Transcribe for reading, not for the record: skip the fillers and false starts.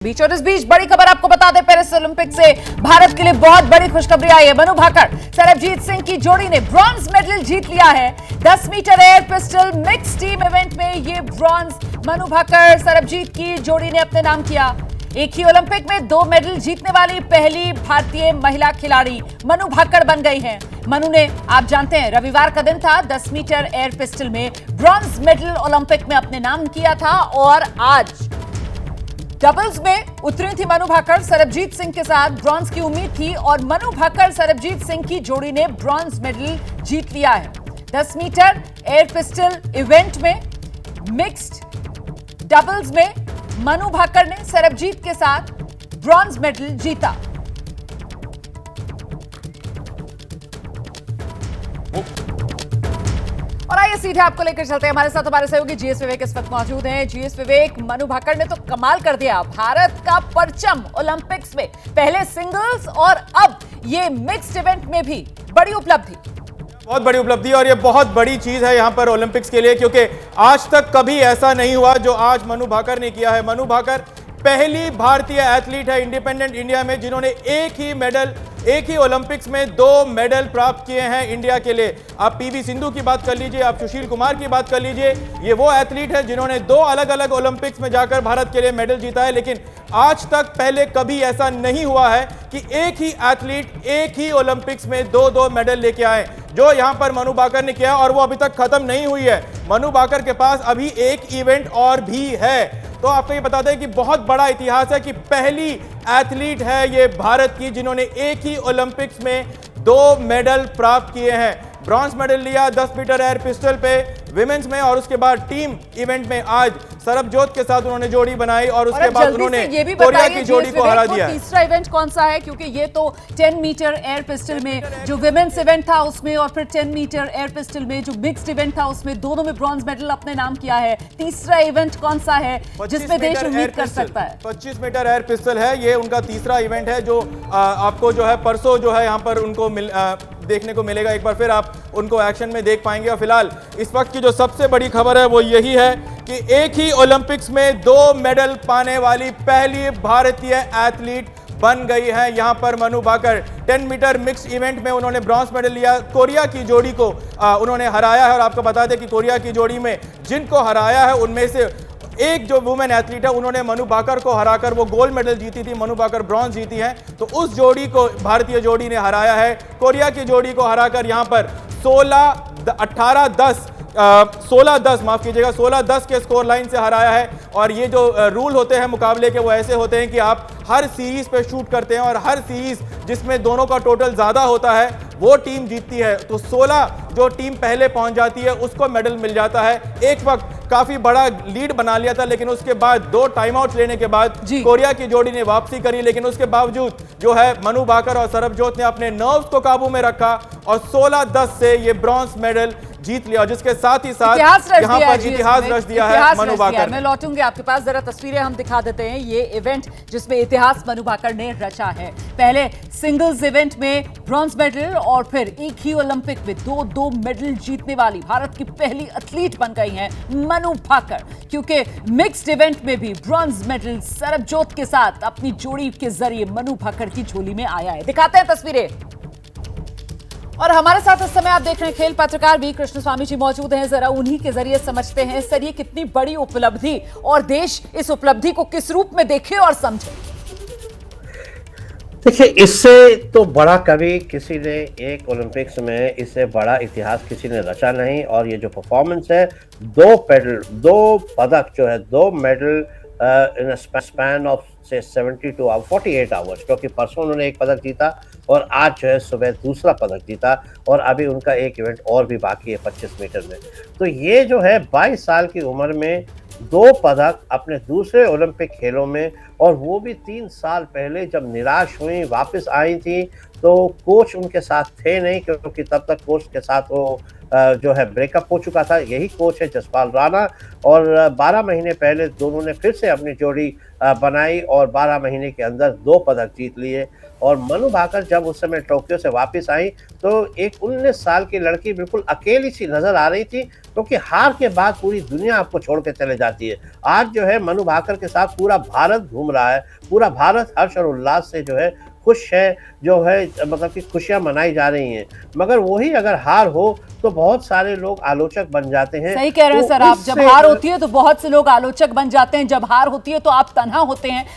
बीच और इस बीच बड़ी खबर आपको बता दें, पेरिस ओलंपिक से भारत के लिए बहुत बड़ी खुशखबरी आई है। मनु भाकर सरबजीत सिंह की जोड़ी ने ब्रॉन्ज मेडल जीत लिया है। 10 metre air pistol mix team event में ये ब्रॉन्ज मनु भाकर सरबजीत की जोड़ी ने अपने नाम किया। एक ही ओलंपिक में 2 मेडल जीतने वाली पहली भारतीय महिला खिलाड़ी मनु भाकर बन गई हैं। मनु ने, आप जानते हैं, रविवार का दिन था, 10 मीटर एयर पिस्टल में ब्रॉन्ज मेडल ओलंपिक में अपने नाम किया था और आज डबल्स में उतरी थी मनु भाकर। सरबजीत सिंह के साथ ब्रॉन्ज की उम्मीद थी और मनु भाकर सरबजीत सिंह की जोड़ी ने ब्रॉन्ज मेडल जीत लिया है। 10 मीटर एयर पिस्टल इवेंट में मिक्स्ड डबल्स में मनु भाकर ने सरबजीत के साथ ब्रॉन्ज मेडल जीता। और आइए सीधे आपको लेकर चलते हैं, हमारे साथ हमारे सहयोगी जीएस विवेक इस वक्त मौजूद हैं। जीएस विवेक, मनु भाकर ने तो कमाल कर दिया, भारत का परचम ओलंपिक्स में, पहले सिंगल्स और अब ये मिक्स्ड इवेंट में भी बड़ी उपलब्धि, बहुत बड़ी उपलब्धि और ये बहुत बड़ी चीज है यहाँ पर ओलंपिक्स के लिए, क्योंकि आज तक कभी ऐसा नहीं हुआ जो आज मनु भाकर ने किया है। मनु भाकर पहली भारतीय एथलीट है इंडिपेंडेंट इंडिया में जिन्होंने एक ही ओलंपिक्स में 2 मेडल प्राप्त किए हैं इंडिया के लिए। आप पीवी सिंधु की बात कर लीजिए, आप सुशील कुमार की बात कर लीजिए, ये वो एथलीट है जिन्होंने 2 अलग अलग ओलंपिक्स में जाकर भारत के लिए मेडल जीता है। लेकिन आज तक पहले कभी ऐसा नहीं हुआ है कि एक ही एथलीट एक ही ओलंपिक्स में 2-2 मेडल लेके आए, जो यहां पर मनु भाकर ने किया। और वो अभी तक खत्म नहीं हुई है, मनु भाकर के पास अभी एक इवेंट और भी है। तो आपको ये बता दें कि बहुत बड़ा इतिहास है कि पहली एथलीट है ये भारत की जिन्होंने एक ही ओलंपिक्स में 2 मेडल प्राप्त किए हैं। ब्रॉन्ज मेडल लिया 10 मीटर एयर पिस्टल पे विमेंस में, और उसके बाद टीम इवेंट में आज सरबजोत के साथ उन्होंने जोड़ी बनाई और उसके बाद उन्होंने कोरिया की जोड़ी को हरा दिया। तीसरा इवेंट कौन सा है, क्योंकि ये तो 10 मीटर एयर पिस्टल में जो विमेंस इवेंट था उसमें और फिर 10 मीटर एयर पिस्टल में जो मिक्स्ड इवेंट था उसमें दोनों में ब्रॉन्ज मेडल अपने नाम किया है। तीसरा इवेंट कौन सा है जिसमें देश उम्मीद कर सकता है? 25 मीटर एयर पिस्टल है, ये उनका तीसरा इवेंट है जो आपको जो है परसों जो है यहाँ पर उनको देखने को मिलेगा। एक बार फिर आप उनको एक्शन में देख पाएंगे। और फिलहाल इस वक्त की जो सबसे बड़ी खबर है वो यही है कि एक ही ओलंपिक्स में 2 मेडल पाने वाली पहली भारतीय एथलीट बन गई है यहाँ पर Manu Bhaker. 10 metre mix event में उन्होंने ब्रॉन्ज मेडल लिया, कोरिया की जोड़ी को उन्होंने हराया है। और आपको बता दें कि कोरिया की जोड़ी में जिनको हराया है उनमें से एक जो वुमेन एथलीट है उन्होंने मनु भाकर को हराकर वो गोल्ड मेडल जीती थी, मनु भाकर ब्रॉन्ज जीती है। तो उस जोड़ी को भारतीय जोड़ी ने हराया है, कोरिया की जोड़ी को हराकर यहाँ पर 16-10 के स्कोर लाइन से हराया है। और ये जो रूल होते हैं मुकाबले के वो ऐसे होते हैं कि आप हर सीरीज पे शूट करते हैं और हर सीरीज जिसमें दोनों का टोटल ज्यादा होता है वो टीम जीतती है। तो 16 जो टीम पहले पहुंच जाती है उसको मेडल मिल जाता है। एक वक्त काफी बड़ा लीड बना लिया था, लेकिन उसके बाद 2 टाइम आउट लेने के बाद कोरिया की जोड़ी ने वापसी करी, लेकिन उसके बावजूद जो है मनु भाकर और सरबजोत ने अपने नर्व्स को काबू में रखा और 16-10 से ये ब्रॉन्ज मेडल जीत लिया, जिसके साथ ही साथ यहाँ पर इतिहास रच दिया है मनु भाकर। मैं लौटूंगी आपके पास, जरा तस्वीरें हम दिखा देते हैं। ये इवेंट जिसमें इतिहास मनु भाकर ने रचा है, पहले सिंगल्स इवेंट में ब्रॉन्ज मेडल और फिर एक ही ओलंपिक में 2-2 मेडल जीतने वाली भारत की पहली एथलीट बन गई हैं मनु भाकर। क्योंकि मिक्स्ड इवेंट में भी ब्रॉन्ज मेडल सरबजोत के साथ अपनी जोड़ी के जरिए मनु भाकर की झोली में आया है। दिखाते हैं तस्वीरें। और हमारे साथ इस समय आप देख रहे हैं खेल पत्रकार वी कृष्ण स्वामी जी मौजूद हैं, जरा उन्हीं के जरिए समझते हैं सर ये कितनी बड़ी उपलब्धि और देश इस उपलब्धि को किस रूप में देखे और समझे। देखिए, इससे तो बड़ा कभी किसी ने एक ओलंपिक्स में इससे बड़ा इतिहास किसी ने रचा नहीं। और ये जो परफॉर्मेंस है, 2 पदक जो है, 2 मेडल इन स्पैन ऑफ से 48 आवर्स, क्योंकि परसों उन्होंने एक पदक जीता और आज जो है सुबह दूसरा पदक जीता और अभी उनका एक इवेंट और भी बाकी है 25 मीटर में। तो ये जो है 22 साल की उम्र में 2 पदक अपने दूसरे ओलंपिक खेलों में, और वो भी 3 साल पहले जब निराश हुई वापस आई थी तो कोच उनके साथ थे नहीं, क्योंकि तब तक कोच के साथ वो जो है ब्रेकअप हो चुका था। यही कोच है जसपाल राणा, और 12 महीने पहले दोनों ने फिर से अपनी जोड़ी बनाई और 12 महीने के अंदर 2 पदक जीत लिए। और मनु भाकर जब उस समय टोक्यो से वापस आई तो एक 19 साल की लड़की बिल्कुल अकेली सी नजर आ रही थी, क्योंकि हार के बाद पूरी दुनिया आपको छोड़ के चले जाती है। आज जो है मनु भाकर के साथ पूरा भारत घूम रहा है, पूरा भारत हर्ष और उल्लास से जो है खुश है, जो है मतलब कि खुशियां मनाई जा रही हैं। मगर वही अगर हार हो तो बहुत सारे लोग आलोचक बन जाते हैं। सही कह रहे हैं तो सर आप, जब उससे- हार होती है तो बहुत से लोग आलोचक बन जाते हैं, जब हार होती है तो आप तन्हा होते हैं।